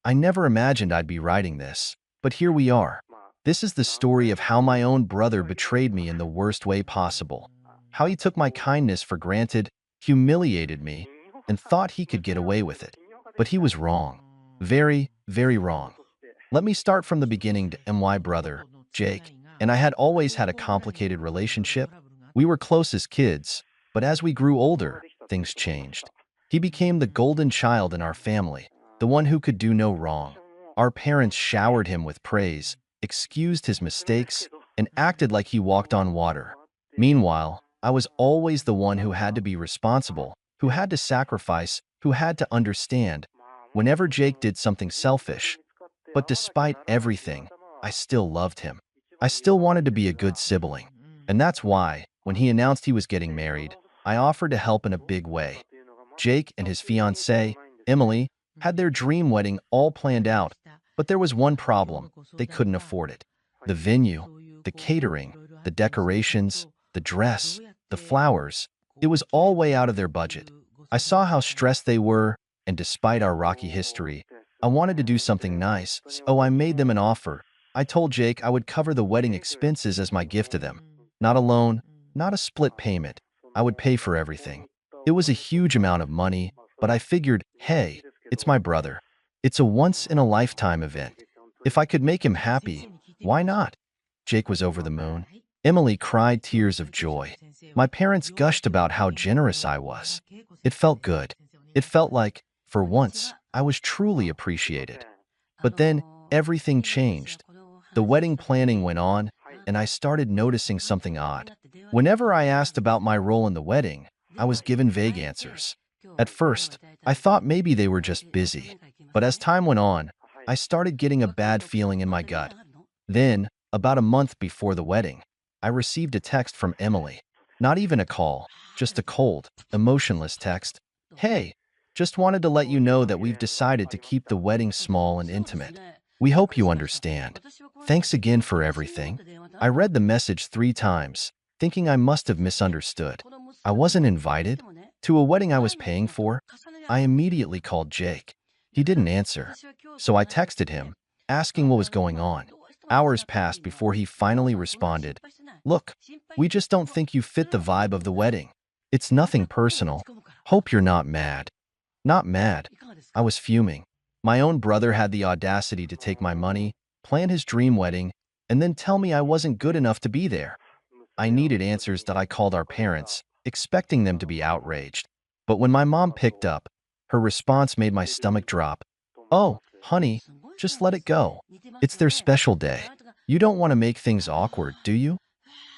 I never imagined I'd be writing this, but here we are. This is the story of how my own brother betrayed me in the worst way possible. How he took my kindness for granted, humiliated me, and thought he could get away with it. But he was wrong. Very, very wrong. Let me start from the beginning to my brother, Jake, and I had always had a complicated relationship. We were close as kids, but as we grew older, things changed. He became the golden child in our family, the one who could do no wrong. Our parents showered him with praise, excused his mistakes, and acted like he walked on water. Meanwhile, I was always the one who had to be responsible, who had to sacrifice, who had to understand. Whenever Jake did something selfish, but despite everything, I still loved him. I still wanted to be a good sibling. And that's why, when he announced he was getting married, I offered to help in a big way. Jake and his fiancée, Emily, had their dream wedding all planned out, but there was one problem. They couldn't afford it. The venue, the catering, the decorations, the dress, the flowers, it was all way out of their budget. I saw how stressed they were, and despite our rocky history, I wanted to do something nice, so I made them an offer. I told Jake I would cover the wedding expenses as my gift to them. Not a loan, not a split payment. I would pay for everything. It was a huge amount of money, but I figured, hey, it's my brother. It's a once-in-a-lifetime event. If I could make him happy, why not? Jake was over the moon. Emily cried tears of joy. My parents gushed about how generous I was. It felt good. It felt like, for once, I was truly appreciated. But then, everything changed. The wedding planning went on, and I started noticing something odd. Whenever I asked about my role in the wedding, I was given vague answers. At first, I thought maybe they were just busy. But as time went on, I started getting a bad feeling in my gut. Then, about a month before the wedding, I received a text from Emily. Not even a call, just a cold, emotionless text. Hey, just wanted to let you know that we've decided to keep the wedding small and intimate. We hope you understand. Thanks again for everything. I read the message 3 times, thinking I must have misunderstood. I wasn't invited to a wedding I was paying for. I immediately called Jake. He didn't answer, so I texted him, asking what was going on. Hours passed before he finally responded. Look, we just don't think you fit the vibe of the wedding. It's nothing personal. Hope you're not mad. Not mad. I was fuming. My own brother had the audacity to take my money, plan his dream wedding, and then tell me I wasn't good enough to be there. I needed answers that I called our parents, expecting them to be outraged. But when my mom picked up, her response made my stomach drop. Oh, honey, just let it go. It's their special day. You don't want to make things awkward, do you?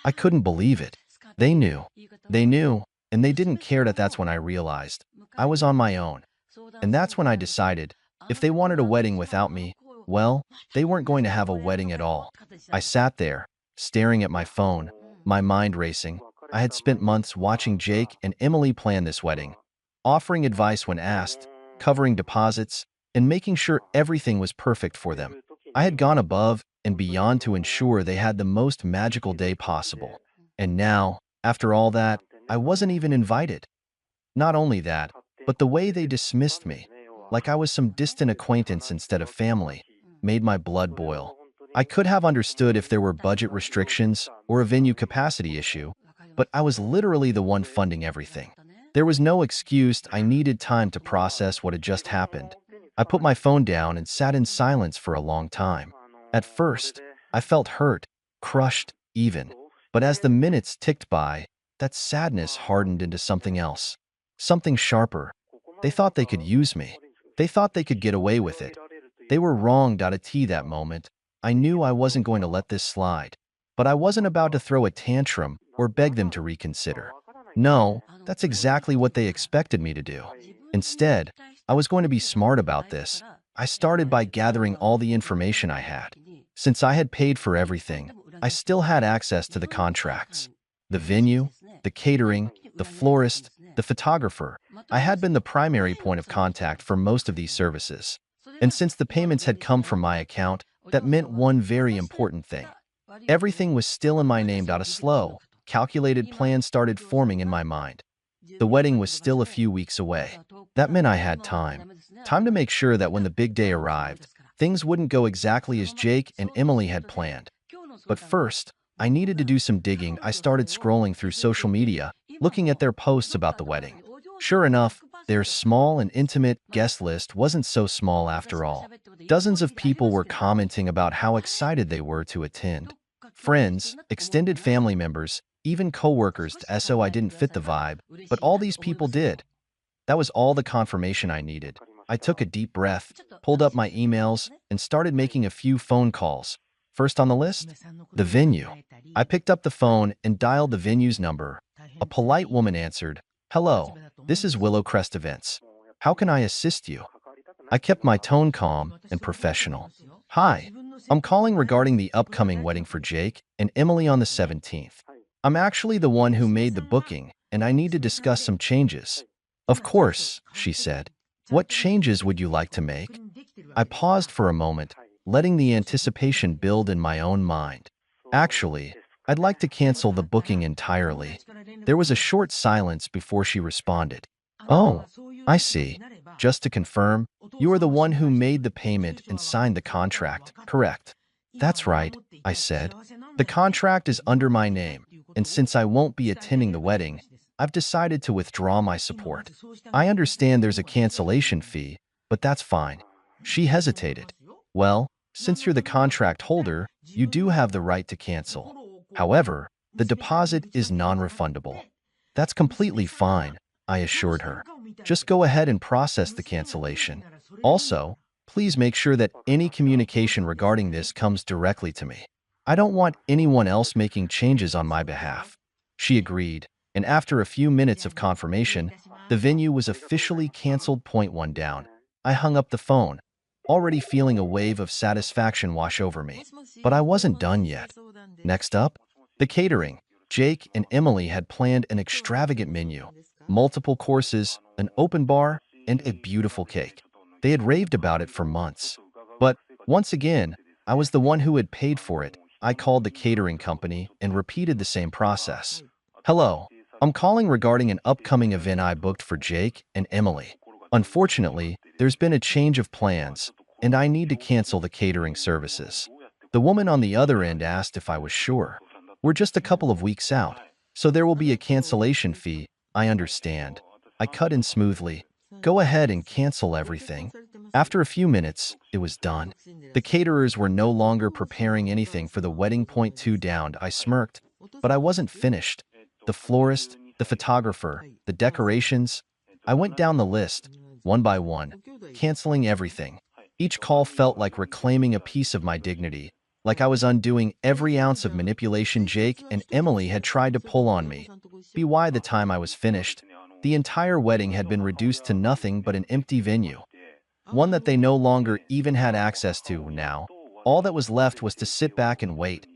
I couldn't believe it. They knew. They knew, and they didn't care that that's when I realized I was on my own. And that's when I decided, if they wanted a wedding without me, well, they weren't going to have a wedding at all. I sat there, staring at my phone, my mind racing. I had spent months watching Jake and Emily plan this wedding, offering advice when asked, covering deposits, and making sure everything was perfect for them. I had gone above and beyond to ensure they had the most magical day possible. And now, after all that, I wasn't even invited. Not only that, but the way they dismissed me, like I was some distant acquaintance instead of family, made my blood boil. I could have understood if there were budget restrictions or a venue capacity issue, but I was literally the one funding everything. There was no excuse. I needed time to process what had just happened. I put my phone down and sat in silence for a long time. At first, I felt hurt, crushed, even. But as the minutes ticked by, that sadness hardened into something else. Something sharper. They thought they could use me. They thought they could get away with it. They were wrong. That moment, I knew I wasn't going to let this slide. But I wasn't about to throw a tantrum or beg them to reconsider. No, that's exactly what they expected me to do. Instead, I was going to be smart about this. I started by gathering all the information I had. Since I had paid for everything, I still had access to the contracts. The venue, the catering, the florist, the photographer. I had been the primary point of contact for most of these services. And since the payments had come from my account, that meant one very important thing. Everything was still in my name. A slow, calculated plan started forming in my mind. The wedding was still a few weeks away. That meant I had time. Time to make sure that when the big day arrived, things wouldn't go exactly as Jake and Emily had planned. But first, I needed to do some digging. I started scrolling through social media, looking at their posts about the wedding. Sure enough, their small and intimate guest list wasn't so small after all. Dozens of people were commenting about how excited they were to attend. Friends, extended family members, even coworkers, so I didn't fit the vibe, but all these people did. That was all the confirmation I needed. I took a deep breath, pulled up my emails, and started making a few phone calls. First on the list, the venue. I picked up the phone and dialed the venue's number. A polite woman answered, "Hello, this is Willow Crest Events. How can I assist you?" I kept my tone calm and professional. "Hi, I'm calling regarding the upcoming wedding for Jake and Emily on the 17th. I'm actually the one who made the booking, and I need to discuss some changes." "Of course," she said. "What changes would you like to make?" I paused for a moment, letting the anticipation build in my own mind. "Actually, I'd like to cancel the booking entirely." There was a short silence before she responded. "Oh, I see. Just to confirm, you are the one who made the payment and signed the contract, correct?" "That's right," I said. "The contract is under my name, and since I won't be attending the wedding, I've decided to withdraw my support. I understand there's a cancellation fee, but that's fine." She hesitated. "Well, since you're the contract holder, you do have the right to cancel. However, the deposit is non-refundable." "That's completely fine," I assured her. "Just go ahead and process the cancellation. Also, please make sure that any communication regarding this comes directly to me. I don't want anyone else making changes on my behalf." She agreed, and after a few minutes of confirmation, the venue was officially canceled. Point one down. I hung up the phone, already feeling a wave of satisfaction wash over me. But I wasn't done yet. Next up, the catering. Jake and Emily had planned an extravagant menu, multiple courses, an open bar, and a beautiful cake. They had raved about it for months. But once again, I was the one who had paid for it. I called the catering company and repeated the same process. "Hello, I'm calling regarding an upcoming event I booked for Jake and Emily. Unfortunately, there's been a change of plans, and I need to cancel the catering services." The woman on the other end asked if I was sure. "We're just a couple of weeks out, so there will be a cancellation fee. I understand." I cut in smoothly. "Go ahead and cancel everything." After a few minutes, it was done. The caterers were no longer preparing anything for the wedding. Point two down. I smirked, but I wasn't finished. The florist, the photographer, the decorations. I went down the list, one by one, canceling everything. Each call felt like reclaiming a piece of my dignity, like I was undoing every ounce of manipulation Jake and Emily had tried to pull on me. By the time I was finished, the entire wedding had been reduced to nothing but an empty venue, one that they no longer even had access to now. All that was left was to sit back and wait.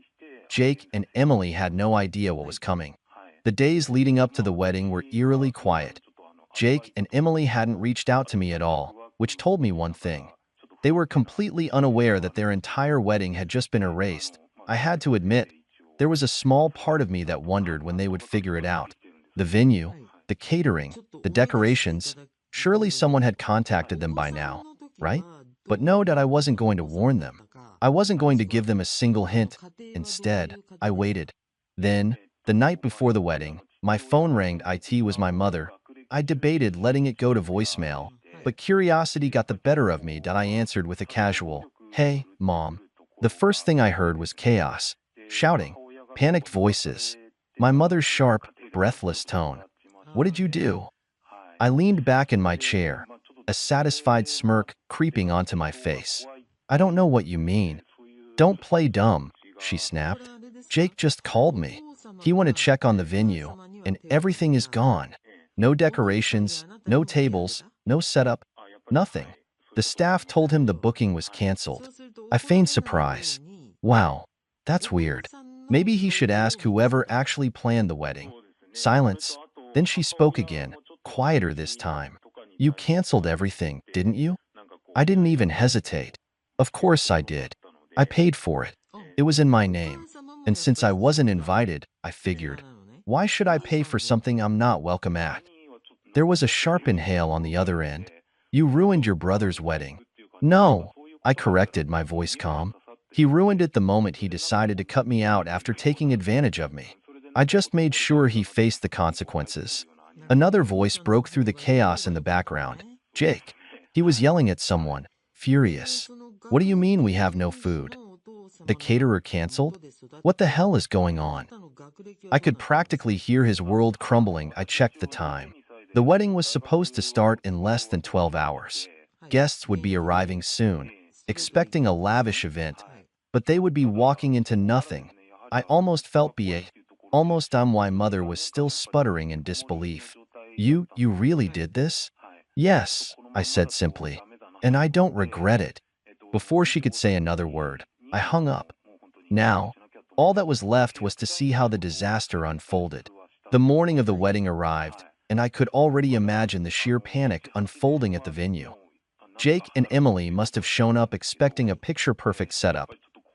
Jake and Emily had no idea what was coming. The days leading up to the wedding were eerily quiet. Jake and Emily hadn't reached out to me at all, which told me one thing. They were completely unaware that their entire wedding had just been erased. I had to admit, there was a small part of me that wondered when they would figure it out. The venue, the catering, the decorations, surely someone had contacted them by now, right? But no, that I wasn't going to warn them. I wasn't going to give them a single hint. Instead, I waited. Then, the night before the wedding, my phone rang. It was my mother. I debated letting it go to voicemail, but curiosity got the better of me. That I answered with a casual, "Hey, Mom." The first thing I heard was chaos, shouting, panicked voices, my mother's sharp, breathless tone. "What did you do?" I leaned back in my chair, a satisfied smirk creeping onto my face. "I don't know what you mean." "Don't play dumb," she snapped. "Jake just called me. He wanted to check on the venue, and everything is gone. No decorations, no tables, no setup, nothing. The staff told him the booking was canceled." I feigned surprise. "Wow, that's weird. Maybe he should ask whoever actually planned the wedding." Silence. Then she spoke again, quieter this time. "You canceled everything, didn't you?" I didn't even hesitate. "Of course I did. I paid for it. It was in my name. And since I wasn't invited, I figured, why should I pay for something I'm not welcome at?" There was a sharp inhale on the other end. You ruined your brother's wedding. No, I corrected, my voice calm. He ruined it the moment he decided to cut me out after taking advantage of me. I just made sure he faced the consequences. Another voice broke through the chaos in the background. Jake. He was yelling at someone, furious. What do you mean we have no food? The caterer canceled? What the hell is going on? I could practically hear his world crumbling. I checked the time. The wedding was supposed to start in less than 12 hours. Guests would be arriving soon, expecting a lavish event, but they would be walking into nothing. I almost felt almost my mother was still sputtering in disbelief. You really did this? Yes, I said simply, and I don't regret it. Before she could say another word, I hung up. Now, all that was left was to see how the disaster unfolded. The morning of the wedding arrived, and I could already imagine the sheer panic unfolding at the venue. Jake and Emily must have shown up expecting a picture-perfect setup,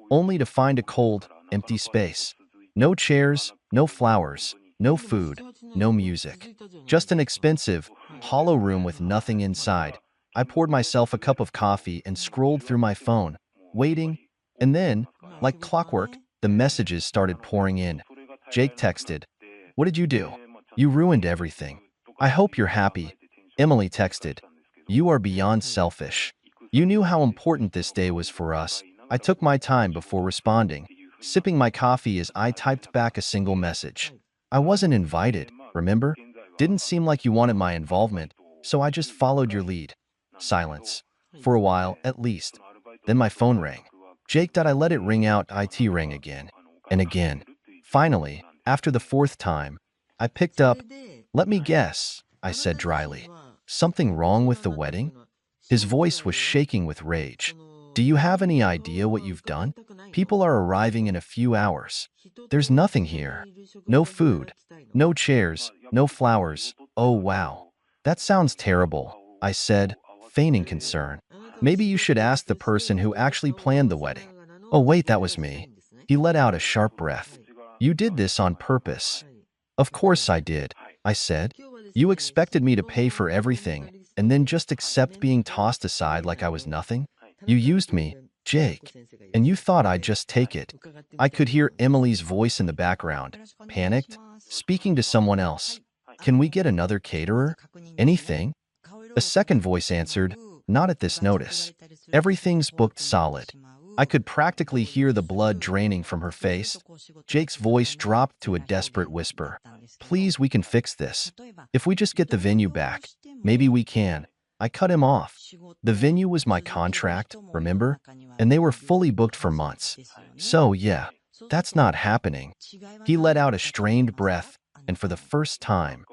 only to find a cold, empty space. No chairs, no flowers, no food, no music. Just an expensive, hollow room with nothing inside. I poured myself a cup of coffee and scrolled through my phone, waiting, and then, like clockwork, the messages started pouring in. Jake texted, "What did you do? You ruined everything. I hope you're happy." Emily texted, "You are beyond selfish. You knew how important this day was for us." I took my time before responding, sipping my coffee as I typed back a single message. "I wasn't invited, remember? Didn't seem like you wanted my involvement, so I just followed your lead." Silence. For a while, at least. Then my phone rang. Jake. I let it ring out. It rang again and again. Finally, after the fourth time, I picked up. "Let me guess," I said dryly. "Something wrong with the wedding?" His voice was shaking with rage. "Do you have any idea what you've done? People are arriving in a few hours. There's nothing here. No food, no chairs, no flowers. Oh, wow. That sounds terrible," I said, feigning concern. "Maybe you should ask the person who actually planned the wedding." "Oh, wait, that was me." He let out a sharp breath. "You did this on purpose." "Of course I did," I said. "You expected me to pay for everything and then just accept being tossed aside like I was nothing? You used me, Jake, and you thought I'd just take it." I could hear Emily's voice in the background, panicked, speaking to someone else. "Can we get another caterer? Anything?" A second voice answered, "Not at this notice. Everything's booked solid." I could practically hear the blood draining from her face. Jake's voice dropped to a desperate whisper. "Please, we can fix this. If we just get the venue back, maybe we can." I cut him off. The venue was my contract, remember? And they were fully booked for months. So, yeah, that's not happening. He let out a strained breath, and for the first time,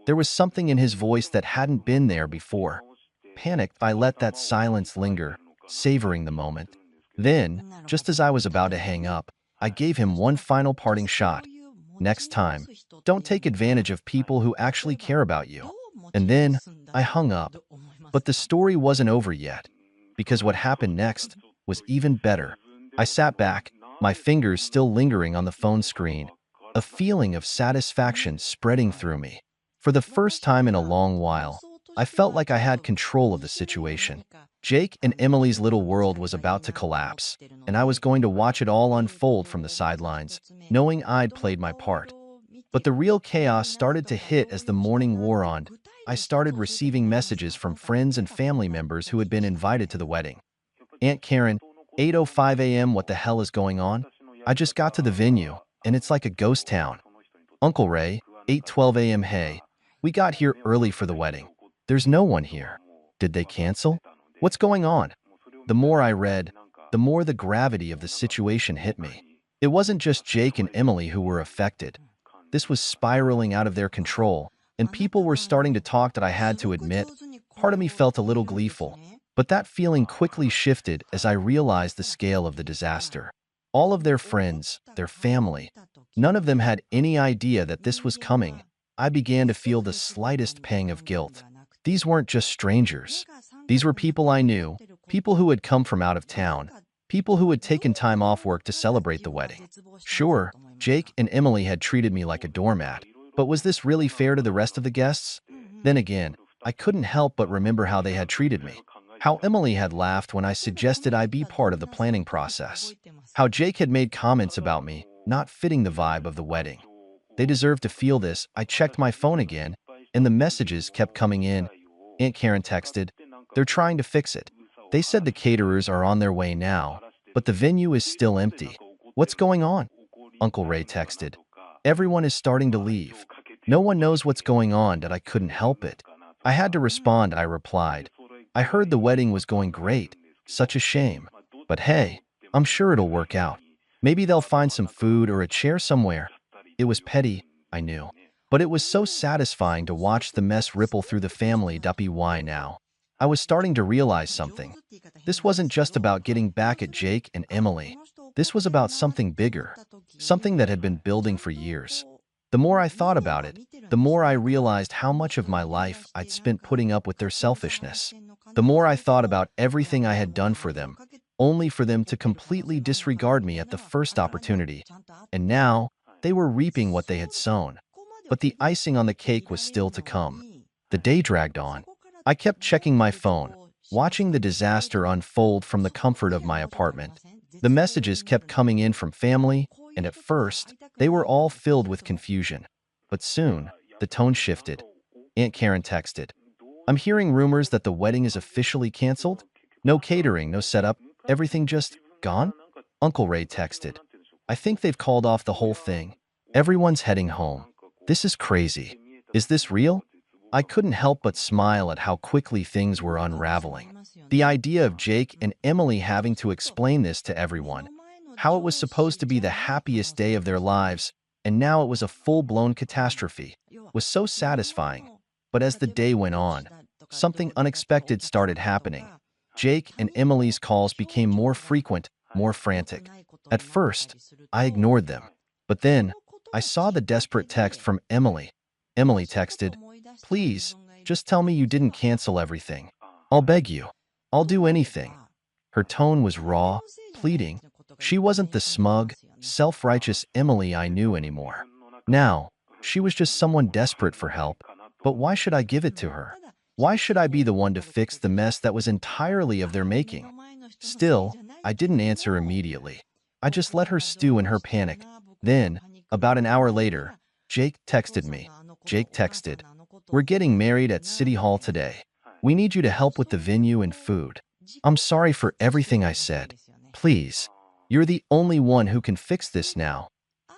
there was something in his voice that hadn't been there before. Panicked, I let that silence linger, savoring the moment. Then, just as I was about to hang up, I gave him one final parting shot. "Next time, don't take advantage of people who actually care about you." And then, I hung up. But the story wasn't over yet, because what happened next was even better. I sat back, my fingers still lingering on the phone screen, a feeling of satisfaction spreading through me. For the first time in a long while, I felt like I had control of the situation. Jake and Emily's little world was about to collapse, and I was going to watch it all unfold from the sidelines, knowing I'd played my part. But the real chaos started to hit as the morning wore on. I started receiving messages from friends and family members who had been invited to the wedding. "Aunt Karen, 8:05 a.m. What the hell is going on? I just got to the venue, and it's like a ghost town." "Uncle Ray, 8:12 a.m. Hey, we got here early for the wedding. There's no one here. Did they cancel? What's going on?" The more I read, the more the gravity of the situation hit me. It wasn't just Jake and Emily who were affected. This was spiraling out of their control, and people were starting to talk that I had to admit. Part of me felt a little gleeful, but that feeling quickly shifted as I realized the scale of the disaster. All of their friends, their family, none of them had any idea that this was coming. I began to feel the slightest pang of guilt. These weren't just strangers. These were people I knew, people who had come from out of town, people who had taken time off work to celebrate the wedding. Sure, Jake and Emily had treated me like a doormat, but was this really fair to the rest of the guests? Then again, I couldn't help but remember how they had treated me. How Emily had laughed when I suggested I be part of the planning process. How Jake had made comments about me not fitting the vibe of the wedding. They deserved to feel this. I checked my phone again, and the messages kept coming in. Aunt Karen texted, "They're trying to fix it. They said the caterers are on their way now, but the venue is still empty. What's going on?" Uncle Ray texted, "Everyone is starting to leave. No one knows what's going on." That I couldn't help it. I had to respond. I replied, "I heard the wedding was going great. Such a shame. But hey, I'm sure it'll work out. Maybe they'll find some food or a chair somewhere." It was petty, I knew. But it was so satisfying to watch the mess ripple through the family. Why now? I was starting to realize something. This wasn't just about getting back at Jake and Emily. This was about something bigger, something that had been building for years. The more I thought about it, the more I realized how much of my life I'd spent putting up with their selfishness. The more I thought about everything I had done for them, only for them to completely disregard me at the first opportunity. And now, they were reaping what they had sown. But the icing on the cake was still to come. The day dragged on. I kept checking my phone, watching the disaster unfold from the comfort of my apartment. The messages kept coming in from family, and at first, they were all filled with confusion. But soon, the tone shifted. Aunt Karen texted, "I'm hearing rumors that the wedding is officially canceled. No catering, no setup, everything just gone?" Uncle Ray texted, "I think they've called off the whole thing. Everyone's heading home. This is crazy. Is this real?" I couldn't help but smile at how quickly things were unraveling. The idea of Jake and Emily having to explain this to everyone, how it was supposed to be the happiest day of their lives, and now it was a full-blown catastrophe, was so satisfying. But as the day went on, something unexpected started happening. Jake and Emily's calls became more frequent, more frantic. At first, I ignored them. But then, I saw the desperate text from Emily. Emily texted, "Please, just tell me you didn't cancel everything. I'll beg you. I'll do anything." Her tone was raw, pleading. She wasn't the smug, self-righteous Emily I knew anymore. Now, she was just someone desperate for help. But why should I give it to her? Why should I be the one to fix the mess that was entirely of their making? Still, I didn't answer immediately. I just let her stew in her panic. Then, about an hour later, Jake texted me. Jake texted, "We're getting married at City Hall today. We need you to help with the venue and food. I'm sorry for everything I said. Please, you're the only one who can fix this now."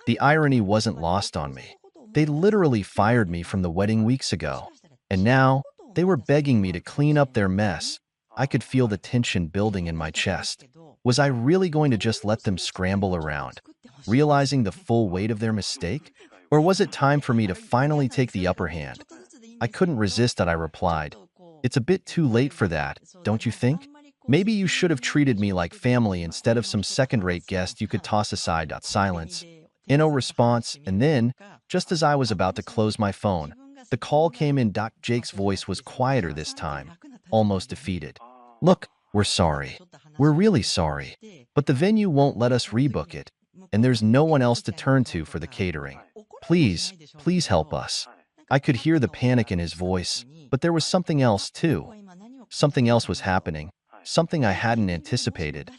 The irony wasn't lost on me. They literally fired me from the wedding weeks ago. And now, they were begging me to clean up their mess. I could feel the tension building in my chest. Was I really going to just let them scramble around, realizing the full weight of their mistake? Or was it time for me to finally take the upper hand? I couldn't resist that. I replied, "It's a bit too late for that, don't you think? Maybe you should have treated me like family instead of some second-rate guest you could toss aside." Silence. No response, and then, just as I was about to close my phone, the call came in. Jake's voice was quieter this time, almost defeated. "Look, we're sorry. We're really sorry. But the venue won't let us rebook it, and there's no one else to turn to for the catering. Please, please help us." I could hear the panic in his voice, but there was something else too. Something else was happening, something I hadn't anticipated.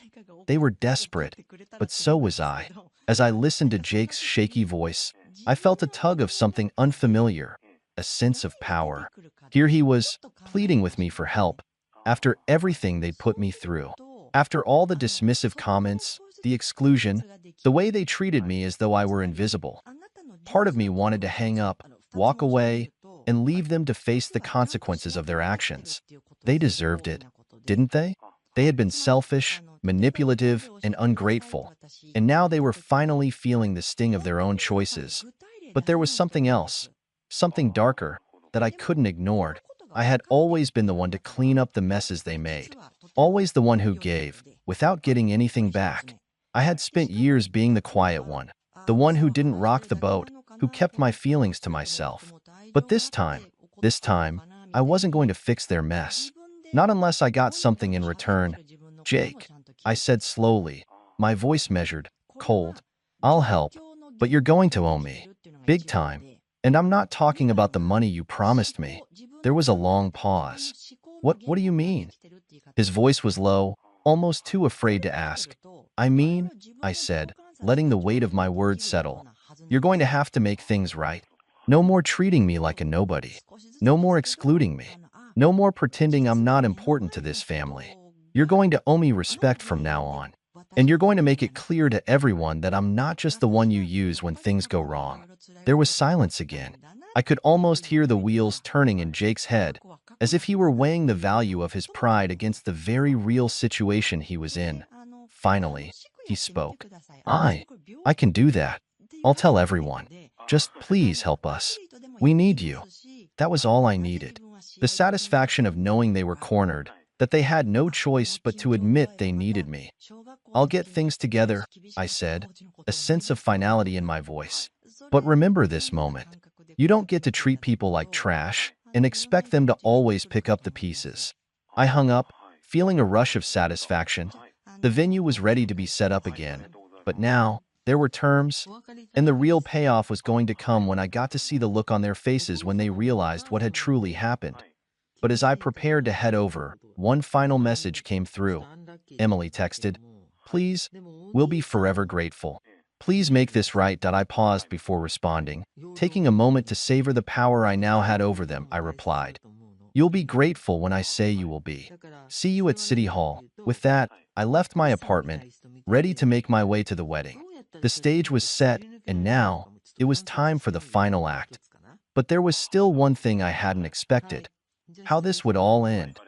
They were desperate, but so was I. As I listened to Jake's shaky voice, I felt a tug of something unfamiliar, a sense of power. Here he was, pleading with me for help, after everything they'd put me through. After all the dismissive comments, the exclusion, the way they treated me as though I were invisible. Part of me wanted to hang up, walk away, and leave them to face the consequences of their actions. They deserved it, didn't they? They had been selfish, manipulative, and ungrateful, and now they were finally feeling the sting of their own choices. But there was something else, something darker, that I couldn't ignore. I had always been the one to clean up the messes they made, always the one who gave, without getting anything back. I had spent years being the quiet one who didn't rock the boat, who kept my feelings to myself. But this time, I wasn't going to fix their mess. Not unless I got something in return. "Jake," I said slowly, my voice measured, cold, "I'll help, but you're going to owe me. Big time. And I'm not talking about the money you promised me. There was a long pause. What do you mean? His voice was low, almost too afraid to ask. I mean, I said, letting the weight of my words settle. You're going to have to make things right. No more treating me like a nobody. No more excluding me. No more pretending I'm not important to this family. You're going to owe me respect from now on. And you're going to make it clear to everyone that I'm not just the one you use when things go wrong. There was silence again. I could almost hear the wheels turning in Jake's head, as if he were weighing the value of his pride against the very real situation he was in. Finally, he spoke. I can do that. I'll tell everyone. Just please help us. We need you. That was all I needed. The satisfaction of knowing they were cornered, that they had no choice but to admit they needed me. I'll get things together, I said, a sense of finality in my voice. But remember this moment. You don't get to treat people like trash and expect them to always pick up the pieces. I hung up, feeling a rush of satisfaction. The venue was ready to be set up again, but now there were terms, and the real payoff was going to come when I got to see the look on their faces when they realized what had truly happened. But as I prepared to head over, one final message came through. Emily texted, "Please, we'll be forever grateful. Please make this right." I paused before responding. Taking a moment to savor the power I now had over them, I replied, "You'll be grateful when I say you will be. See you at City Hall." With that, I left my apartment, ready to make my way to the wedding. The stage was set, and now it was time for the final act. But there was still one thing I hadn't expected: how this would all end.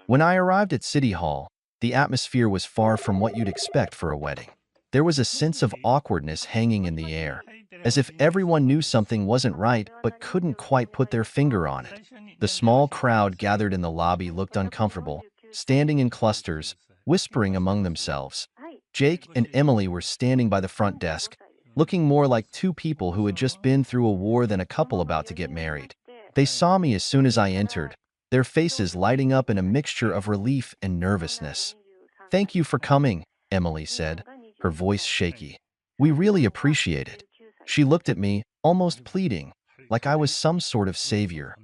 When I arrived at City Hall, the atmosphere was far from what you'd expect for a wedding. There was a sense of awkwardness hanging in the air, as if everyone knew something wasn't right but couldn't quite put their finger on it. The small crowd gathered in the lobby looked uncomfortable, standing in clusters, whispering among themselves. Jake and Emily were standing by the front desk, looking more like two people who had just been through a war than a couple about to get married. They saw me as soon as I entered, their faces lighting up in a mixture of relief and nervousness. "Thank you for coming," Emily said, her voice shaky. "We really appreciate it." She looked at me, almost pleading, like I was some sort of savior.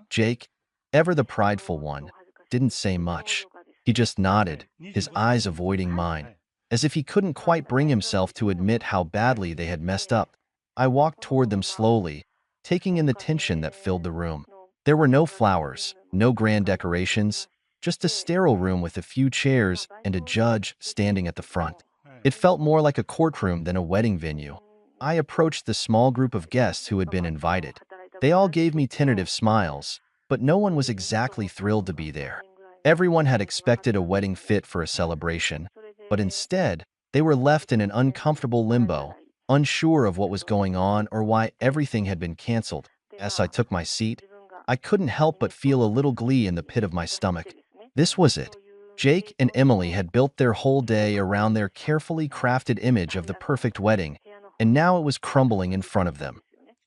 Jake, ever the prideful one, didn't say much. He just nodded, his eyes avoiding mine, as if he couldn't quite bring himself to admit how badly they had messed up. I walked toward them slowly, taking in the tension that filled the room. There were no flowers, no grand decorations, just a sterile room with a few chairs and a judge standing at the front. It felt more like a courtroom than a wedding venue. I approached the small group of guests who had been invited. They all gave me tentative smiles, but no one was exactly thrilled to be there. Everyone had expected a wedding fit for a celebration, but instead, they were left in an uncomfortable limbo, unsure of what was going on or why everything had been canceled. As I took my seat, I couldn't help but feel a little glee in the pit of my stomach. This was it. Jake and Emily had built their whole day around their carefully crafted image of the perfect wedding, and now it was crumbling in front of them.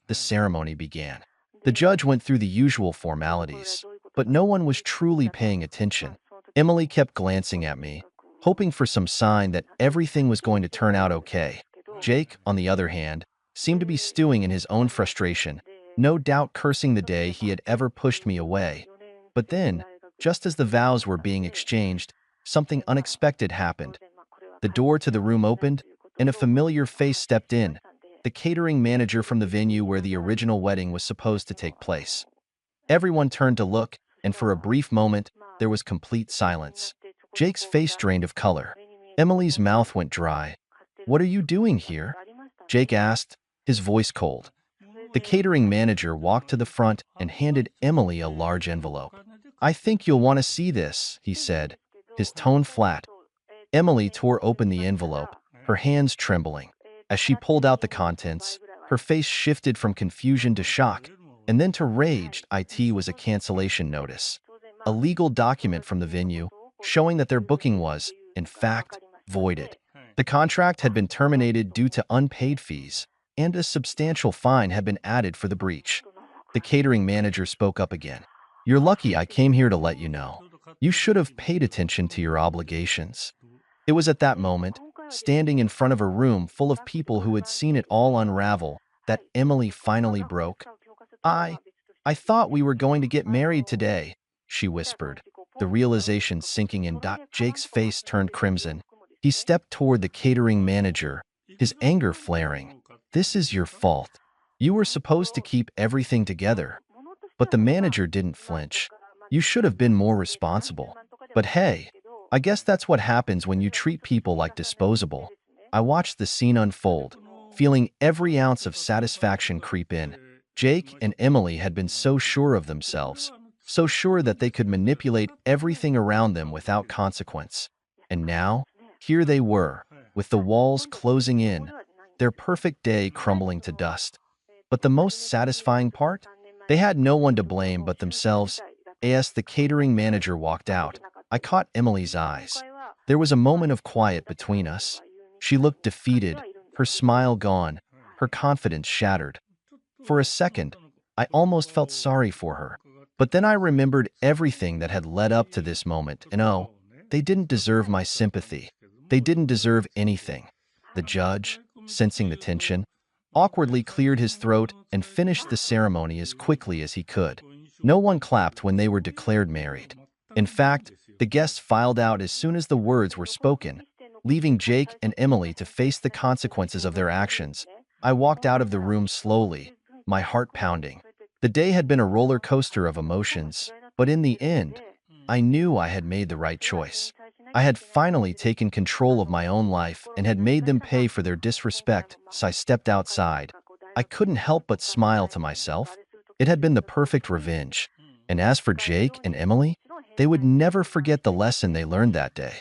The ceremony began. The judge went through the usual formalities, but no one was truly paying attention. Emily kept glancing at me, hoping for some sign that everything was going to turn out okay. Jake, on the other hand, seemed to be stewing in his own frustration, no doubt cursing the day he had ever pushed me away. But then, just as the vows were being exchanged, something unexpected happened. The door to the room opened, and a familiar face stepped in, the catering manager from the venue where the original wedding was supposed to take place. Everyone turned to look, and for a brief moment, there was complete silence. Jake's face drained of color. Emily's mouth went dry. "What are you doing here?" Jake asked, his voice cold. The catering manager walked to the front and handed Emily a large envelope. "I think you'll want to see this," he said, his tone flat. Emily tore open the envelope, her hands trembling. As she pulled out the contents, her face shifted from confusion to shock, and then to rage. It was a cancellation notice, a legal document from the venue showing that their booking was, in fact, voided. The contract had been terminated due to unpaid fees, and a substantial fine had been added for the breach. The catering manager spoke up again. "You're lucky I came here to let you know. You should have paid attention to your obligations." It was at that moment, standing in front of a room full of people who had seen it all unravel, that Emily finally broke. I thought we were going to get married today, she whispered, the realization sinking in. Jake's face turned crimson. He stepped toward the catering manager, his anger flaring. This is your fault. You were supposed to keep everything together. But the manager didn't flinch. You should have been more responsible. But hey, I guess that's what happens when you treat people like disposable. I watched the scene unfold, feeling every ounce of satisfaction creep in. Jake and Emily had been so sure of themselves, so sure that they could manipulate everything around them without consequence. And now, here they were, with the walls closing in, their perfect day crumbling to dust. But the most satisfying part? They had no one to blame but themselves. As the catering manager walked out, I caught Emily's eyes. There was a moment of quiet between us. She looked defeated, her smile gone, her confidence shattered. For a second, I almost felt sorry for her. But then I remembered everything that had led up to this moment, and oh, they didn't deserve my sympathy. They didn't deserve anything. The judge, sensing the tension, awkwardly cleared his throat and finished the ceremony as quickly as he could. No one clapped when they were declared married. In fact, the guests filed out as soon as the words were spoken, leaving Jake and Emily to face the consequences of their actions. I walked out of the room slowly, my heart pounding. The day had been a roller coaster of emotions, but in the end, I knew I had made the right choice. I had finally taken control of my own life and had made them pay for their disrespect, so I stepped outside. I couldn't help but smile to myself. It had been the perfect revenge. And as for Jake and Emily, they would never forget the lesson they learned that day.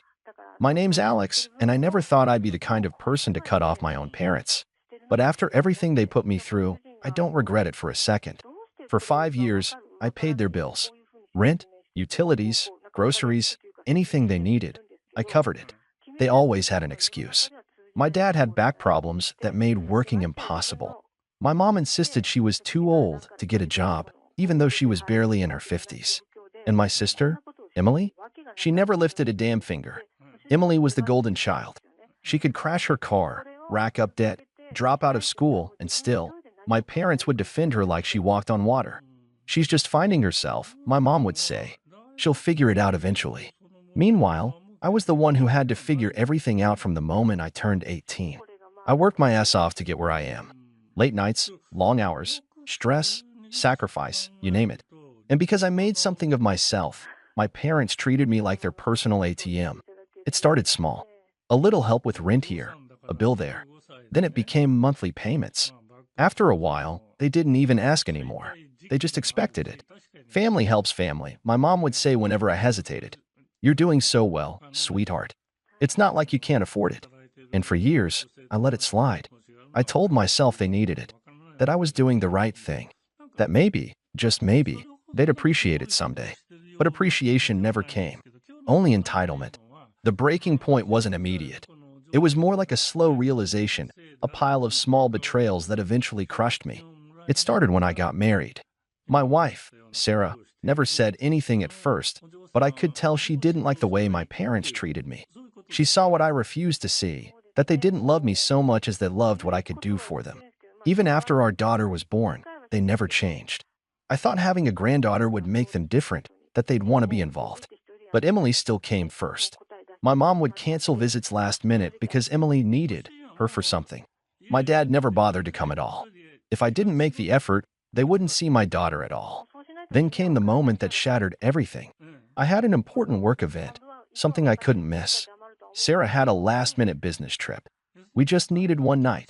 My name's Alex, and I never thought I'd be the kind of person to cut off my own parents. But after everything they put me through, I don't regret it for a second. For 5 years, I paid their bills. Rent, utilities, groceries, anything they needed. I covered it. They always had an excuse. My dad had back problems that made working impossible. My mom insisted she was too old to get a job, even though she was barely in her 50s. And my sister, Emily, she never lifted a damn finger. Emily was the golden child. She could crash her car, rack up debt, drop out of school, and still, my parents would defend her like she walked on water. She's just finding herself, my mom would say. She'll figure it out eventually. Meanwhile, I was the one who had to figure everything out from the moment I turned 18. I worked my ass off to get where I am. Late nights, long hours, stress, sacrifice, you name it. And because I made something of myself, my parents treated me like their personal ATM. It started small. A little help with rent here, a bill there. Then it became monthly payments. After a while, they didn't even ask anymore. They just expected it. Family helps family, my mom would say whenever I hesitated. You're doing so well, sweetheart. It's not like you can't afford it. And for years, I let it slide. I told myself they needed it, that I was doing the right thing, that maybe, just maybe, they'd appreciate it someday. But appreciation never came, only entitlement. The breaking point wasn't immediate. It was more like a slow realization, a pile of small betrayals that eventually crushed me. It started when I got married. My wife, Sarah, never said anything at first, but I could tell she didn't like the way my parents treated me. She saw what I refused to see, that they didn't love me so much as they loved what I could do for them. Even after our daughter was born, they never changed. I thought having a granddaughter would make them different, that they'd want to be involved. But Emily still came first. My mom would cancel visits last minute because Emily needed her for something. My dad never bothered to come at all. If I didn't make the effort, they wouldn't see my daughter at all. Then came the moment that shattered everything. I had an important work event, something I couldn't miss. Sarah had a last-minute business trip. We just needed one night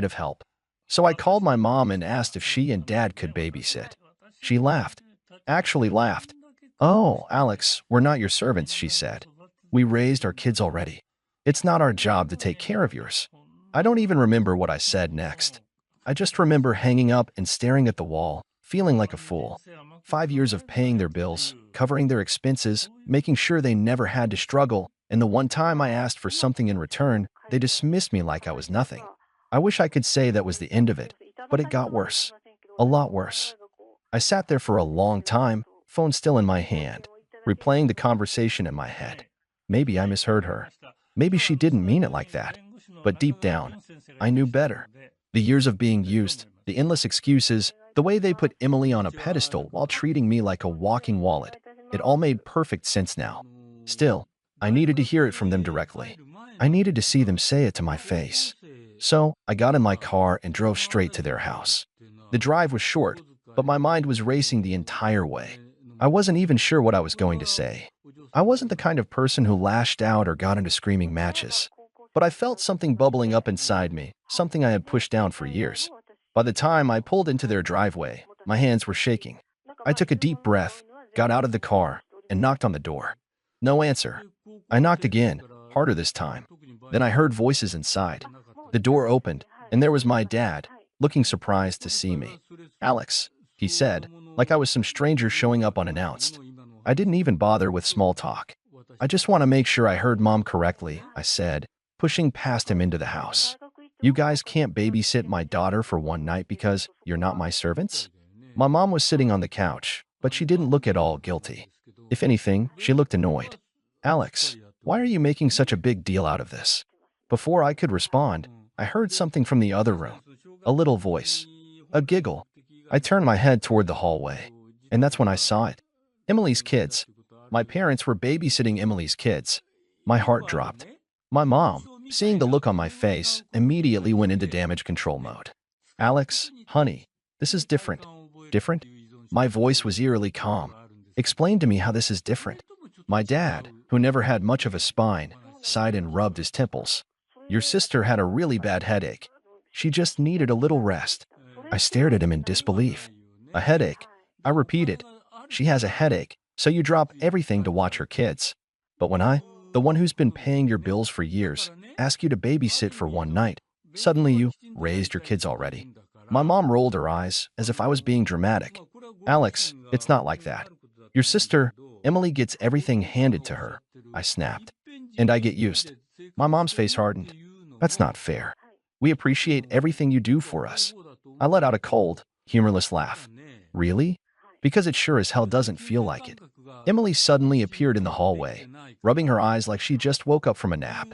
of help. So I called my mom and asked if she and dad could babysit. She laughed. Actually laughed. "Oh, Alex, we're not your servants," she said. "We raised our kids already. It's not our job to take care of yours." I don't even remember what I said next. I just remember hanging up and staring at the wall, feeling like a fool. 5 years of paying their bills, covering their expenses, making sure they never had to struggle, and the one time I asked for something in return, they dismissed me like I was nothing. I wish I could say that was the end of it, but it got worse. A lot worse. I sat there for a long time, phone still in my hand, replaying the conversation in my head. Maybe I misheard her. Maybe she didn't mean it like that. But deep down, I knew better. The years of being used, the endless excuses, The way they put Emily on a pedestal while treating me like a walking wallet. It all made perfect sense now. Still, I needed to hear it from them directly. I needed to see them say it to my face. So, I got in my car and drove straight to their house. The drive was short, but my mind was racing the entire way. I wasn't even sure what I was going to say. I wasn't the kind of person who lashed out or got into screaming matches. But I felt something bubbling up inside me, something I had pushed down for years. By the time I pulled into their driveway, my hands were shaking. I took a deep breath, got out of the car, and knocked on the door. No answer. I knocked again, harder this time. Then I heard voices inside. The door opened, and there was my dad, looking surprised to see me. "Alex," he said, like I was some stranger showing up unannounced. I didn't even bother with small talk. "I just want to make sure I heard Mom correctly," I said, pushing past him into the house. "You guys can't babysit my daughter for one night because you're not my servants?" My mom was sitting on the couch, but she didn't look at all guilty. If anything, she looked annoyed. "Alex, why are you making such a big deal out of this?" Before I could respond, I heard something from the other room. A little voice. A giggle. I turned my head toward the hallway, and that's when I saw it. Emily's kids. My parents were babysitting Emily's kids. My heart dropped. My mom, seeing the look on my face, immediately went into damage control mode. "Alex, honey, this is different." "Different?" My voice was eerily calm. "Explain to me how this is different." My dad, who never had much of a spine, sighed and rubbed his temples. "Your sister had a really bad headache. She just needed a little rest." I stared at him in disbelief. "A headache?" I repeated. "She has a headache, so you drop everything to watch her kids. But when I, the one who's been paying your bills for years, ask you to babysit for one night, suddenly you raised your kids already." My mom rolled her eyes as if I was being dramatic. "Alex, it's not like that. Your sister, Emily, gets everything handed to her," I snapped. "And I get used." My mom's face hardened. "That's not fair. We appreciate everything you do for us." I let out a cold, humorless laugh. "Really? Because it sure as hell doesn't feel like it." Emily suddenly appeared in the hallway, rubbing her eyes like she just woke up from a nap.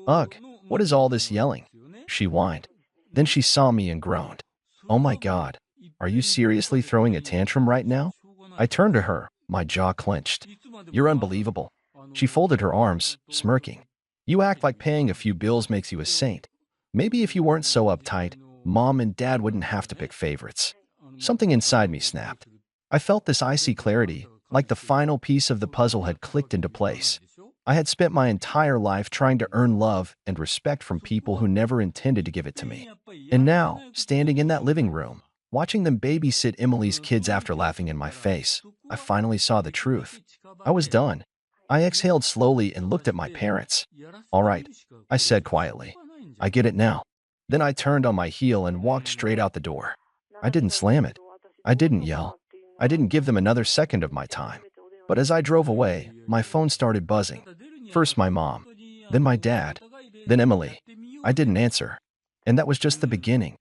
"Ugh, what is all this yelling?" she whined. Then she saw me and groaned. "Oh my God, are you seriously throwing a tantrum right now?" I turned to her, my jaw clenched. "You're unbelievable." She folded her arms, smirking. "You act like paying a few bills makes you a saint. Maybe if you weren't so uptight, Mom and Dad wouldn't have to pick favorites." Something inside me snapped. I felt this icy clarity, like the final piece of the puzzle had clicked into place. I had spent my entire life trying to earn love and respect from people who never intended to give it to me. And now, standing in that living room, watching them babysit Emily's kids after laughing in my face, I finally saw the truth. I was done. I exhaled slowly and looked at my parents. "All right," I said quietly. "I get it now." Then I turned on my heel and walked straight out the door. I didn't slam it. I didn't yell. I didn't give them another second of my time. But as I drove away, my phone started buzzing. First my mom, then my dad, then Emily. I didn't answer. And that was just the beginning.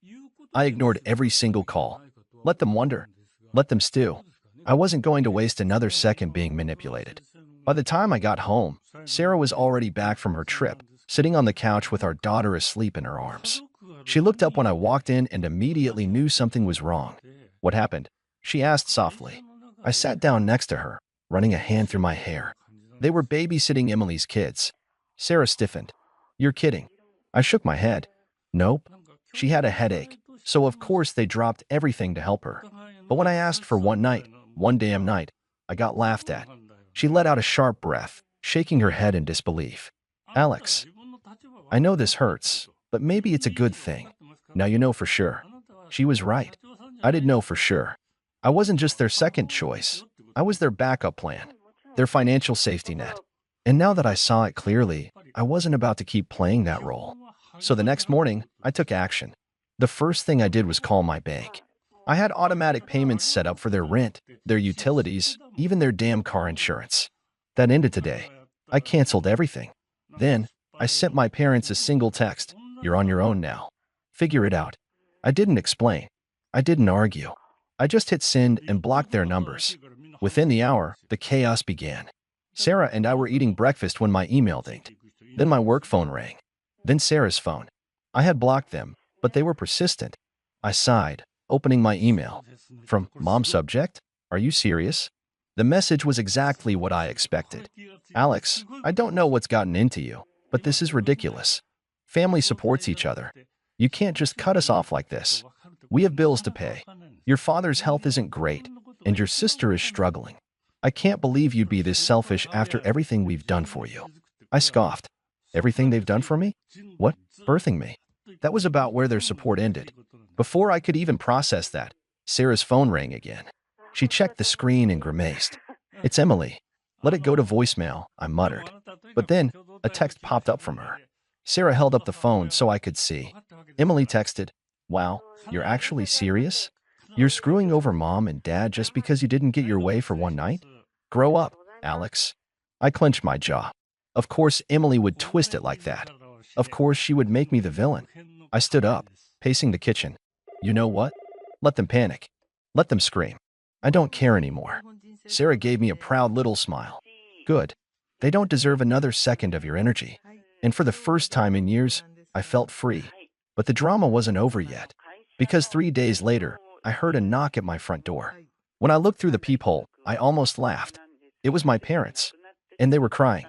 I ignored every single call. Let them wonder. Let them stew. I wasn't going to waste another second being manipulated. By the time I got home, Sarah was already back from her trip, sitting on the couch with our daughter asleep in her arms. She looked up when I walked in and immediately knew something was wrong. "What happened?" she asked softly. I sat down next to her, running a hand through my hair. "They were babysitting Emily's kids." Sarah stiffened. "You're kidding." I shook my head. "Nope. She had a headache, so of course they dropped everything to help her. But when I asked for one night, one damn night, I got laughed at." She let out a sharp breath, shaking her head in disbelief. "Alex, I know this hurts, but maybe it's a good thing. Now you know for sure." She was right. I didn't know for sure. I wasn't just their second choice. I was their backup plan, their financial safety net. And now that I saw it clearly, I wasn't about to keep playing that role. So the next morning, I took action. The first thing I did was call my bank. I had automatic payments set up for their rent, their utilities, even their damn car insurance. That ended today. I canceled everything. Then, I sent my parents a single text: "You're on your own now. Figure it out." I didn't explain. I didn't argue. I just hit send and blocked their numbers. Within the hour, the chaos began. Sarah and I were eating breakfast when my email dinged. Then my work phone rang. Then Sarah's phone. I had blocked them, but they were persistent. I sighed. Opening my email. From mom subject? Are you serious? The message was exactly what I expected. Alex, I don't know what's gotten into you, but this is ridiculous. Family supports each other. You can't just cut us off like this. We have bills to pay. Your father's health isn't great, and your sister is struggling. I can't believe you'd be this selfish after everything we've done for you. I scoffed. Everything they've done for me? What? Birthing me? That was about where their support ended. Before I could even process that, Sarah's phone rang again. She checked the screen and grimaced. It's Emily. Let it go to voicemail, I muttered. But then, a text popped up from her. Sarah held up the phone so I could see. Emily texted, "Wow, you're actually serious? You're screwing over mom and dad just because you didn't get your way for one night? Grow up, Alex." I clenched my jaw. Of course Emily would twist it like that. Of course she would make me the villain. I stood up, pacing the kitchen. You know what? Let them panic. Let them scream. I don't care anymore. Sarah gave me a proud little smile. Good. They don't deserve another second of your energy. And for the first time in years, I felt free. But the drama wasn't over yet. Because 3 days later, I heard a knock at my front door. When I looked through the peephole, I almost laughed. It was my parents. And they were crying.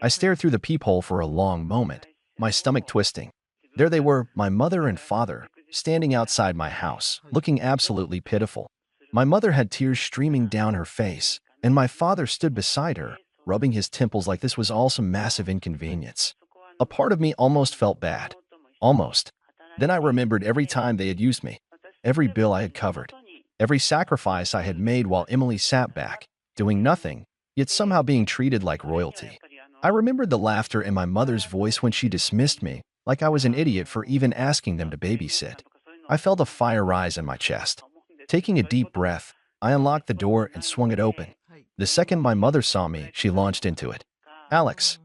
I stared through the peephole for a long moment, my stomach twisting. There they were, my mother and father, standing outside my house, looking absolutely pitiful. My mother had tears streaming down her face, and my father stood beside her, rubbing his temples like this was all some massive inconvenience. A part of me almost felt bad. Almost. Then I remembered every time they had used me, every bill I had covered, every sacrifice I had made while Emily sat back, doing nothing, yet somehow being treated like royalty. I remembered the laughter in my mother's voice when she dismissed me, like I was an idiot for even asking them to babysit. I felt a fire rise in my chest. Taking a deep breath, I unlocked the door and swung it open. The second my mother saw me, she launched into it. "Alex,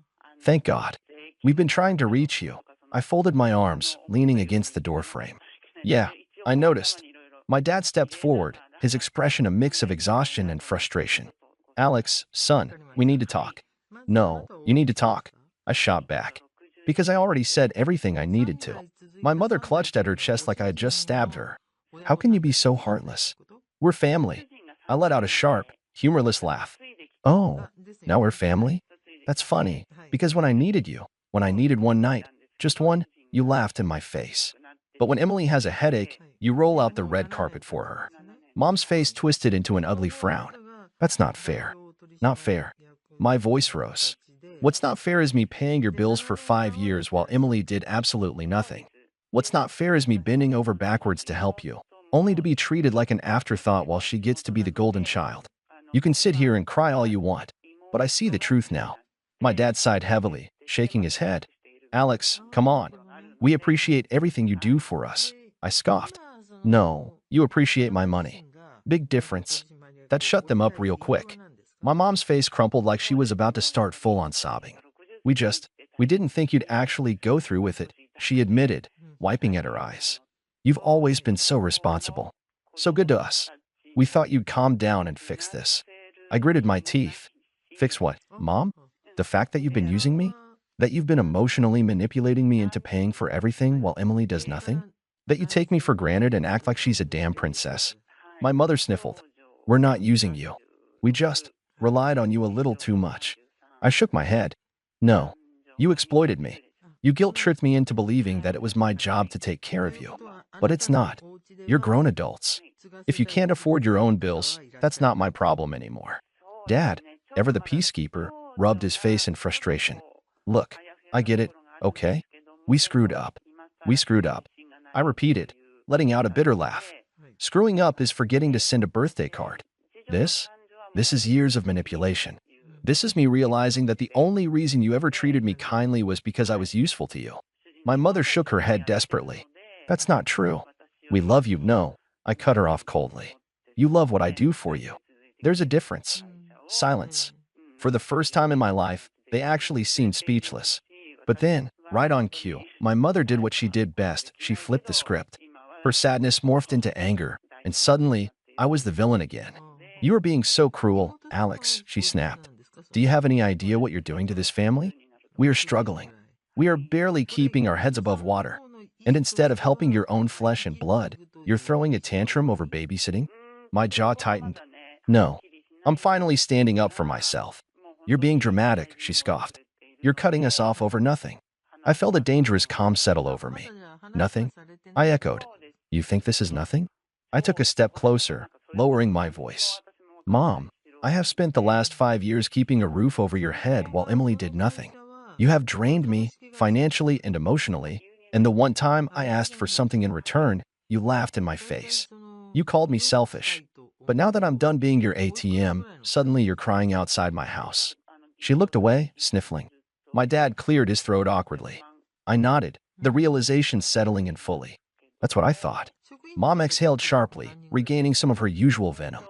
thank God. We've been trying to reach you." I folded my arms, leaning against the doorframe. "Yeah, I noticed." My dad stepped forward, his expression a mix of exhaustion and frustration. "Alex, son, we need to talk." "No, you need to talk," I shot back. Because I already said everything I needed to. My mother clutched at her chest like I had just stabbed her. "How can you be so heartless? We're family." I let out a sharp, humorless laugh. "Oh, now we're family? That's funny, because when I needed you, when I needed one night, just one, you laughed in my face. But when Emily has a headache, you roll out the red carpet for her." Mom's face twisted into an ugly frown. "That's not fair. Not fair." My voice rose. "What's not fair is me paying your bills for 5 years while Emily did absolutely nothing. What's not fair is me bending over backwards to help you, only to be treated like an afterthought while she gets to be the golden child. You can sit here and cry all you want, but I see the truth now." My dad sighed heavily, shaking his head. "Alex, come on. We appreciate everything you do for us." I scoffed. "No, you appreciate my money. Big difference." That shut them up real quick. My mom's face crumpled like she was about to start full-on sobbing. We didn't think you'd actually go through with it," she admitted, wiping at her eyes. "You've always been so responsible. So good to us. We thought you'd calm down and fix this." I gritted my teeth. "Fix what, Mom? The fact that you've been using me? That you've been emotionally manipulating me into paying for everything while Emily does nothing? That you take me for granted and act like she's a damn princess?" My mother sniffled. "We're not using you. We just relied on you a little too much." I shook my head. "No, you exploited me. You guilt-tripped me into believing that it was my job to take care of you. But it's not. You're grown adults. If you can't afford your own bills, that's not my problem anymore." Dad, ever the peacekeeper, rubbed his face in frustration. "Look, I get it, okay? We screwed up. We screwed up." I repeated, letting out a bitter laugh. "Screwing up is forgetting to send a birthday card. This? This is years of manipulation. This is me realizing that the only reason you ever treated me kindly was because I was useful to you." My mother shook her head desperately. "That's not true. We love you." "No," I cut her off coldly. "You love what I do for you. There's a difference." Silence. For the first time in my life, they actually seemed speechless. But then, right on cue, my mother did what she did best. She flipped the script. Her sadness morphed into anger, and suddenly, I was the villain again. "You are being so cruel, Alex," she snapped. "Do you have any idea what you're doing to this family? We are struggling. We are barely keeping our heads above water. And instead of helping your own flesh and blood, You're throwing a tantrum over babysitting? My jaw tightened. No. I'm finally standing up for myself. You're being dramatic, she scoffed. You're cutting us off over nothing. I felt a dangerous calm settle over me. Nothing? I echoed. You think this is nothing? I took a step closer, lowering my voice. Mom, I have spent the last 5 years keeping a roof over your head while Emily did nothing. You have drained me, financially and emotionally, and the one time I asked for something in return, you laughed in my face. You called me selfish. But now that I'm done being your ATM, suddenly you're crying outside my house. She looked away, sniffling. My dad cleared his throat awkwardly. I nodded, the realization settling in fully. That's what I thought. Mom exhaled sharply, regaining some of her usual venom.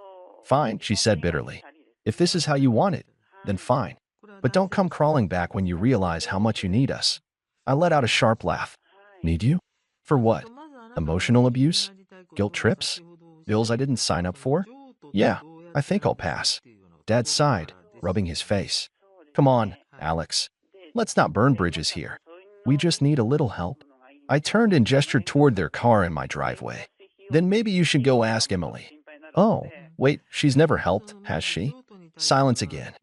Fine, she said bitterly. If this is how you want it, then fine. But don't come crawling back when you realize how much you need us. I let out a sharp laugh. Need you? For what? Emotional abuse? Guilt trips? Bills I didn't sign up for? Yeah, I think I'll pass. Dad sighed, rubbing his face. Come on, Alex. Let's not burn bridges here. We just need a little help. I turned and gestured toward their car in my driveway. Then maybe you should go ask Emily. Oh, wait, she's never helped, has she? Silence again.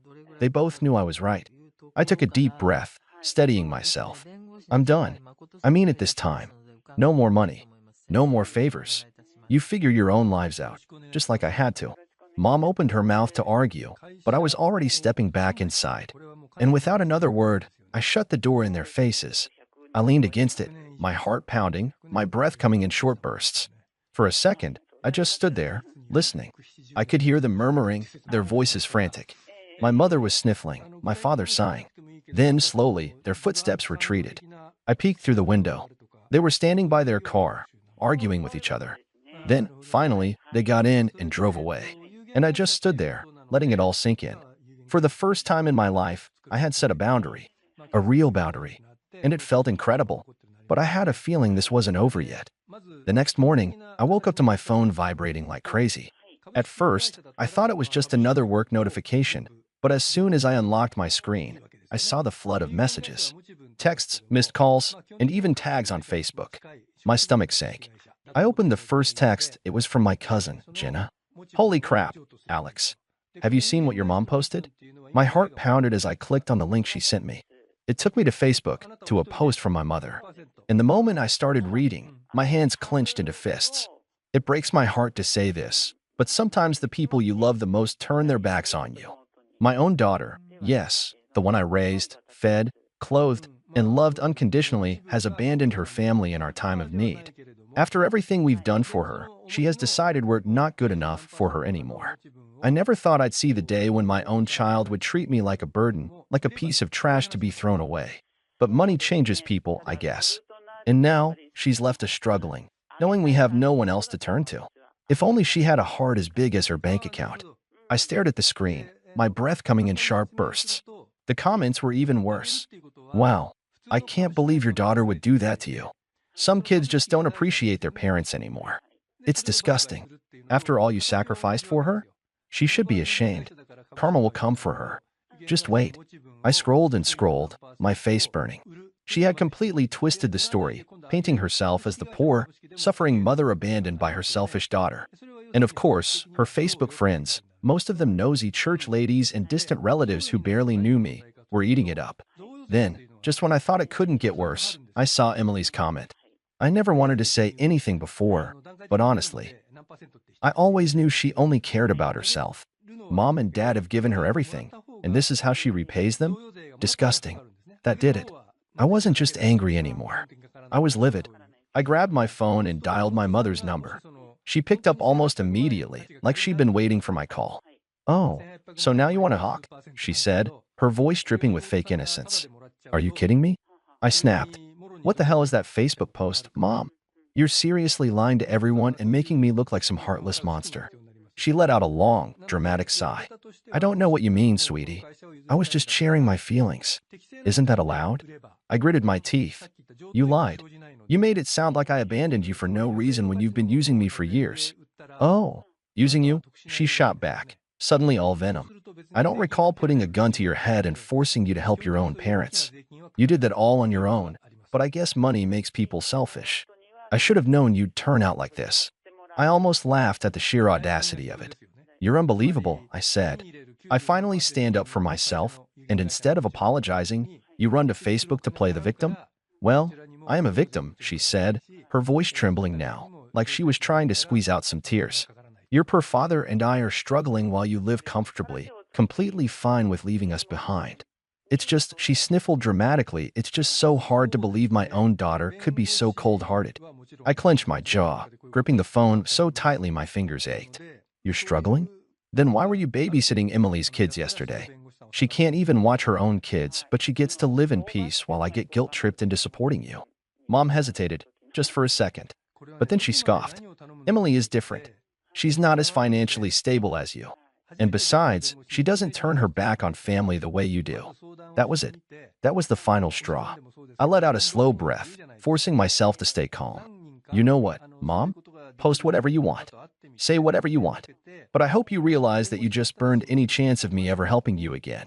They both knew I was right. I took a deep breath, steadying myself. I'm done. I mean it this time. No more money. No more favors. You figure your own lives out, just like I had to. Mom opened her mouth to argue, but I was already stepping back inside. And without another word, I shut the door in their faces. I leaned against it, my heart pounding, my breath coming in short bursts. For a second, I just stood there, listening. I could hear them murmuring, their voices frantic. My mother was sniffling, my father sighing. Then, slowly, their footsteps retreated. I peeked through the window. They were standing by their car, arguing with each other. Then, finally, they got in and drove away. And I just stood there, letting it all sink in. For the first time in my life, I had set a boundary. A real boundary. And it felt incredible. But I had a feeling this wasn't over yet. The next morning, I woke up to my phone vibrating like crazy. At first, I thought it was just another work notification, but as soon as I unlocked my screen, I saw the flood of messages. Texts, missed calls, and even tags on Facebook. My stomach sank. I opened the first text. It was from my cousin, Jenna. Holy crap, Alex. Have you seen what your mom posted? My heart pounded as I clicked on the link she sent me. It took me to Facebook, to a post from my mother. And the moment I started reading, my hands clenched into fists. It breaks my heart to say this, but sometimes the people you love the most turn their backs on you. My own daughter, yes, the one I raised, fed, clothed, and loved unconditionally, has abandoned her family in our time of need. After everything we've done for her, she has decided we're not good enough for her anymore. I never thought I'd see the day when my own child would treat me like a burden, like a piece of trash to be thrown away. But money changes people, I guess. And now, she's left us struggling, knowing we have no one else to turn to. If only she had a heart as big as her bank account. I stared at the screen, my breath coming in sharp bursts. The comments were even worse. Wow, I can't believe your daughter would do that to you. Some kids just don't appreciate their parents anymore. It's disgusting. After all you sacrificed for her? She should be ashamed. Karma will come for her. Just wait. I scrolled and scrolled, my face burning. She had completely twisted the story, painting herself as the poor, suffering mother abandoned by her selfish daughter. And of course, her Facebook friends, most of them nosy church ladies and distant relatives who barely knew me, were eating it up. Then, just when I thought it couldn't get worse, I saw Emily's comment. I never wanted to say anything before, but honestly, I always knew she only cared about herself. Mom and Dad have given her everything, and this is how she repays them? Disgusting. That did it. I wasn't just angry anymore. I was livid. I grabbed my phone and dialed my mother's number. She picked up almost immediately, like she'd been waiting for my call. Oh, so now you want to hawk? She said, her voice dripping with fake innocence. Are you kidding me? I snapped. What the hell is that Facebook post, Mom? You're seriously lying to everyone and making me look like some heartless monster. She let out a long, dramatic sigh. I don't know what you mean, sweetie. I was just sharing my feelings. Isn't that allowed? I gritted my teeth. You lied. You made it sound like I abandoned you for no reason when you've been using me for years. Oh, using you? She shot back, suddenly all venom. I don't recall putting a gun to your head and forcing you to help your own parents. You did that all on your own, but I guess money makes people selfish. I should have known you'd turn out like this. I almost laughed at the sheer audacity of it. You're unbelievable, I said. I finally stand up for myself, and instead of apologizing, you run to Facebook to play the victim? Well, I am a victim, she said, her voice trembling now, like she was trying to squeeze out some tears. Your poor father and I are struggling while you live comfortably, completely fine with leaving us behind. It's just, she sniffled dramatically, it's just so hard to believe my own daughter could be so cold-hearted. I clenched my jaw, gripping the phone so tightly my fingers ached. You're struggling? Then why were you babysitting Emily's kids yesterday? She can't even watch her own kids, but she gets to live in peace while I get guilt-tripped into supporting you. Mom hesitated, just for a second. But then she scoffed. Emily is different. She's not as financially stable as you. And besides, she doesn't turn her back on family the way you do. That was it. That was the final straw. I let out a slow breath, forcing myself to stay calm. You know what, Mom? Post whatever you want. Say whatever you want. But I hope you realize that you just burned any chance of me ever helping you again.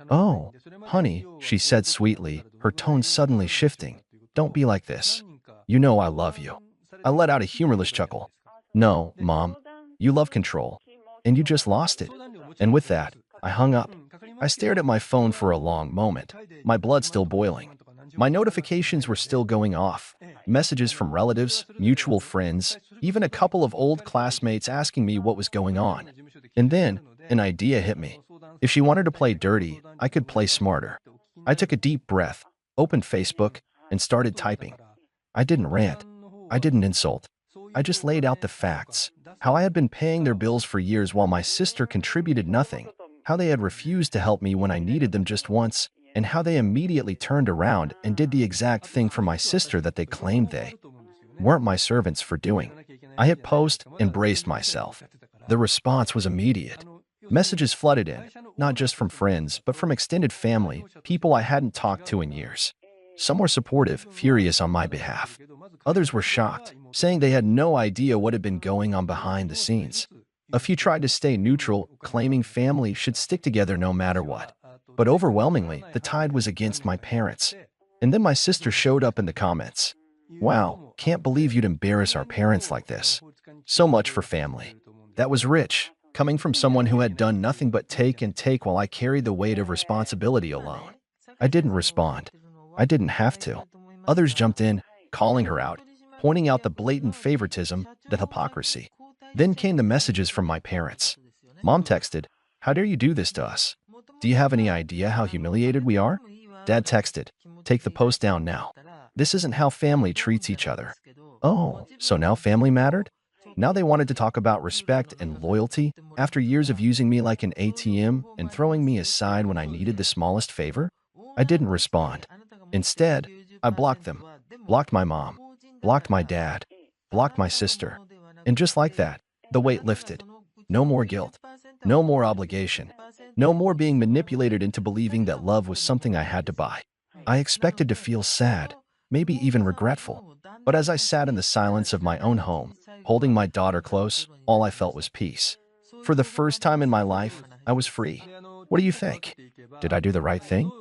Oh, honey, she said sweetly, her tone suddenly shifting. Don't be like this. You know I love you. I let out a humorless chuckle. No, Mom. You love control. And you just lost it. And with that, I hung up. I stared at my phone for a long moment, my blood still boiling. My notifications were still going off. Messages from relatives, mutual friends, even a couple of old classmates asking me what was going on. And then, an idea hit me. If she wanted to play dirty, I could play smarter. I took a deep breath, opened Facebook, and started typing. I didn't rant. I didn't insult. I just laid out the facts. How I had been paying their bills for years while my sister contributed nothing. How they had refused to help me when I needed them just once. And how they immediately turned around and did the exact thing for my sister that they claimed they weren't my servants for doing. I hit post and braced myself. The response was immediate. Messages flooded in, not just from friends, but from extended family, people I hadn't talked to in years. Some were supportive, furious on my behalf. Others were shocked, saying they had no idea what had been going on behind the scenes. A few tried to stay neutral, claiming family should stick together no matter what. But overwhelmingly, the tide was against my parents. And then my sister showed up in the comments. Wow, can't believe you'd embarrass our parents like this. So much for family. That was rich, coming from someone who had done nothing but take and take while I carried the weight of responsibility alone. I didn't respond. I didn't have to. Others jumped in, calling her out, pointing out the blatant favoritism, the hypocrisy. Then came the messages from my parents. Mom texted, "How dare you do this to us? Do you have any idea how humiliated we are?" Dad texted, "Take the post down now. This isn't how family treats each other." Oh, so now family mattered? Now they wanted to talk about respect and loyalty after years of using me like an ATM and throwing me aside when I needed the smallest favor? I didn't respond. Instead, I blocked them, blocked my mom, blocked my dad, blocked my sister. And just like that, the weight lifted. No more guilt. No more obligation. No more being manipulated into believing that love was something I had to buy. I expected to feel sad, maybe even regretful. But as I sat in the silence of my own home, holding my daughter close, all I felt was peace. For the first time in my life, I was free. What do you think? Did I do the right thing?